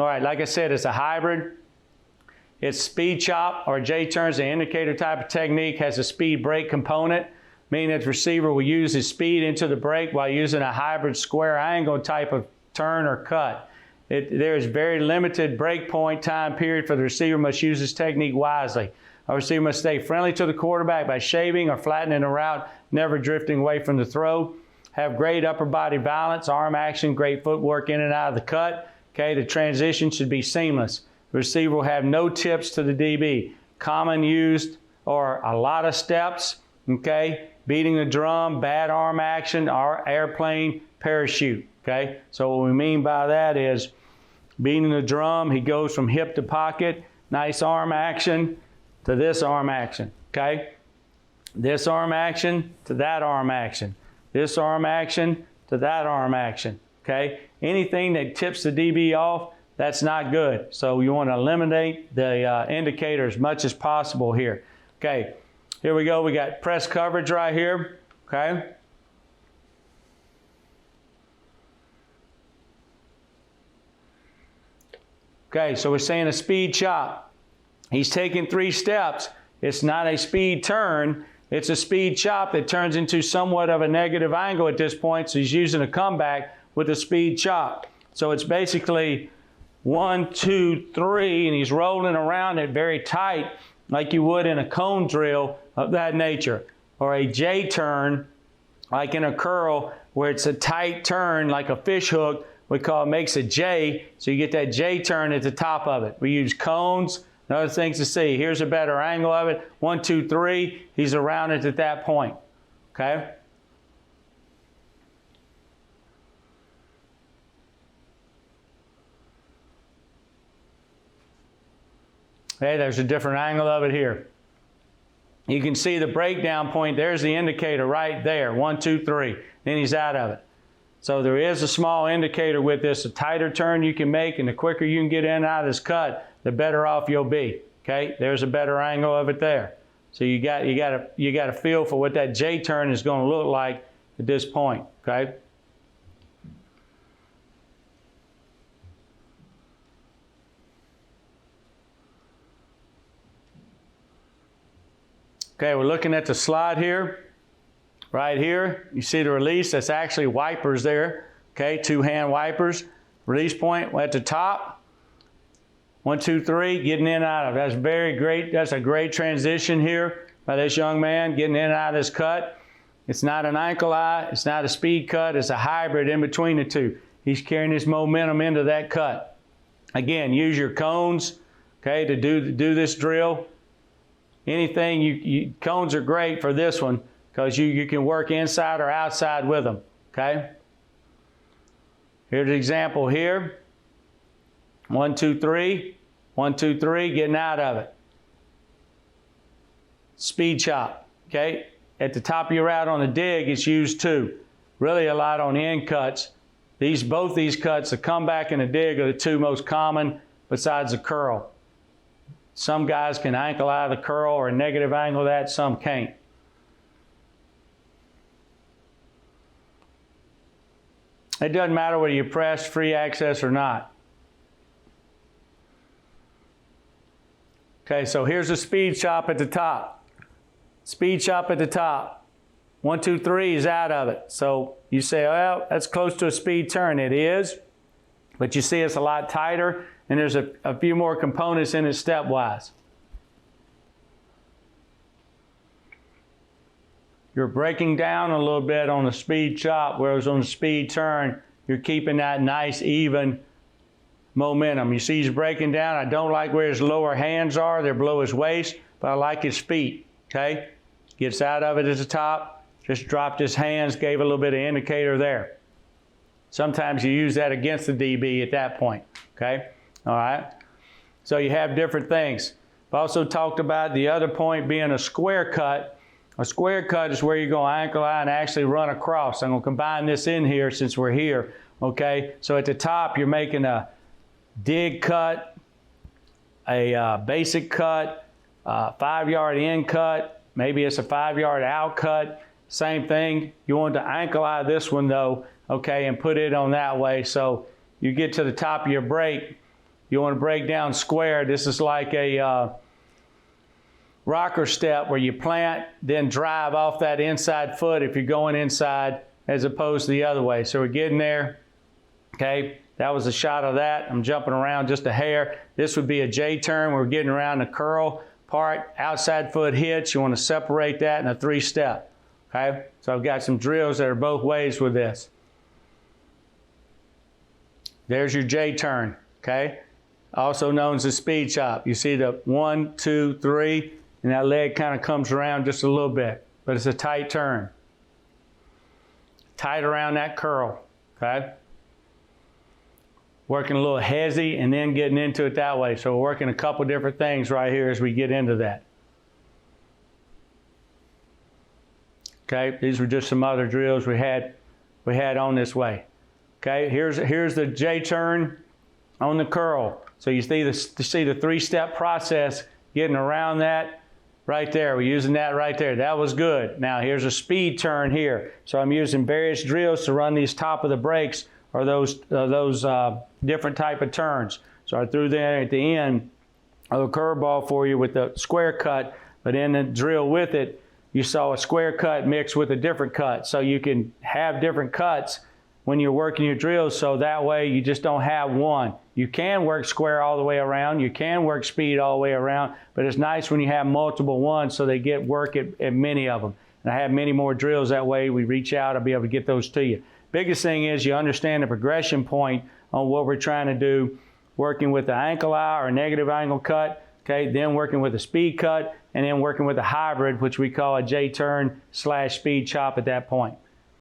All right, like I said, it's a hybrid. It's speed chop or J-turns, the indicator type of technique, has a speed brake component, meaning that the receiver will use his speed into the brake while using a hybrid square angle type of turn or cut. There is very limited break point time period for the receiver, must use this technique wisely. A receiver must stay friendly to the quarterback by shaving or flattening the route, never drifting away from the throw. Have great upper body balance, arm action, great footwork in and out of the cut. Okay, the transition should be seamless. The receiver will have no tips to the DB. Common used or a lot of steps, okay? Beating the drum, bad arm action, or airplane, parachute, okay? So what we mean by that is beating the drum, he goes from hip to pocket, nice arm action to this arm action, okay? This arm action to that arm action. This arm action to that arm action, okay? Anything that tips the DB off, that's not good. So you want to eliminate the indicator as much as possible here. Okay, here we go. We got press coverage right here, okay? Okay, so we're saying a speed chop. He's taking 3 steps. It's not a speed turn. It's a speed chop that turns into somewhat of a negative angle at this point. So he's using a comeback with a speed chop. So it's basically 1, 2, 3, and he's rolling around it very tight like you would in a cone drill of that nature. Or a J turn like in a curl where it's a tight turn like a fish hook, we call it makes a J, so you get that J turn at the top of it. We use cones and other things to see. Here's a better angle of it. 1, 2, 3, he's around it at that point, okay? Okay, there's a different angle of it here. You can see the breakdown point. There's the indicator right there. 1, 2, 3. Then he's out of it. So there is a small indicator with this. A tighter turn you can make, and the quicker you can get in and out of this cut, the better off you'll be. Okay, there's a better angle of it there. So you got a feel for what that J turn is going to look like at this point. Okay. Okay, we're looking at the slide here. Right here, you see the release. That's actually wipers there. Okay, 2-hand wipers. Release point at the top. 1, 2, 3, getting in and out of it. That's very great. That's a great transition here by this young man getting in and out of this cut. It's not an ankle eye. It's not a speed cut. It's a hybrid in between the two. He's carrying his momentum into that cut. Again, use your cones, okay, to do this drill. Anything, cones are great for this one because you can work inside or outside with them, okay? Here's an example here. 1, 2, 3, 1, 2, 3, getting out of it. Speed chop, okay? At the top of your route on the dig, it's used too. Really a lot on the end cuts. Both these cuts, the comeback and the dig, are the two most common besides the curl. Some guys can ankle out of the curl or negative angle that, some can't. It doesn't matter whether you press free access or not. Okay, so here's a speed chop at the top. Speed chop at the top. 1, 2, 3 is out of it. So you say, well, that's close to a speed turn. It is, but you see it's a lot tighter, and there's a few more components in it stepwise. You're breaking down a little bit on the speed chop, whereas on the speed turn, you're keeping that nice, even momentum. You see he's breaking down. I don't like where his lower hands are. They're below his waist, but I like his feet, okay? Gets out of it at the top, just dropped his hands, gave a little bit of indicator there. Sometimes you use that against the DB at that point, okay? All right? So you have different things. I've also talked about the other point being a square cut. A square cut is where you're going to ankle out and actually run across. I'm going to combine this in here since we're here, okay? So at the top, you're making a dig cut, a basic cut, 5-yard in cut, maybe it's a 5-yard out cut. Same thing. You want to ankle out this one though, okay, and put it on that way. So you get to the top of your break, You want to break down square. This is like a rocker step where you plant, then drive off that inside foot if you're going inside as opposed to the other way. So we're getting there. Okay, that was a shot of that. I'm jumping around just a hair. This would be a J-turn. We're getting around the curl part, outside foot hitch. You want to separate that in a 3-step. Okay, so I've got some drills that are both ways with this. There's your J-turn, okay? Also known as the speed chop. You see the 1, 2, 3, and that leg kind of comes around just a little bit, but it's a tight turn. Tight around that curl, okay? Working a little hezzy and then getting into it that way. So we're working a couple different things right here as we get into that. Okay, these were just some other drills we had on this way. Okay, here's the J-turn on the curl. So you see the 3-step process getting around that right there. We're using that right there. That was good. Now here's a speed turn here. So I'm using various drills to run these top of the brakes or those different type of turns. So I threw there at the end a curveball for you with the square cut, but in the drill with it, you saw a square cut mixed with a different cut. So you can have different cuts when you're working your drills, so that way you just don't have one. You can work square all the way around, you can work speed all the way around, but it's nice when you have multiple ones so they get work at many of them. And I have many more drills that way. We reach out, I'll be able to get those to you. Biggest thing is you understand the progression point on what we're trying to do, working with the ankle eye or negative angle cut, okay, then working with a speed cut, and then working with a hybrid, which we call a J-turn / speed chop at that point.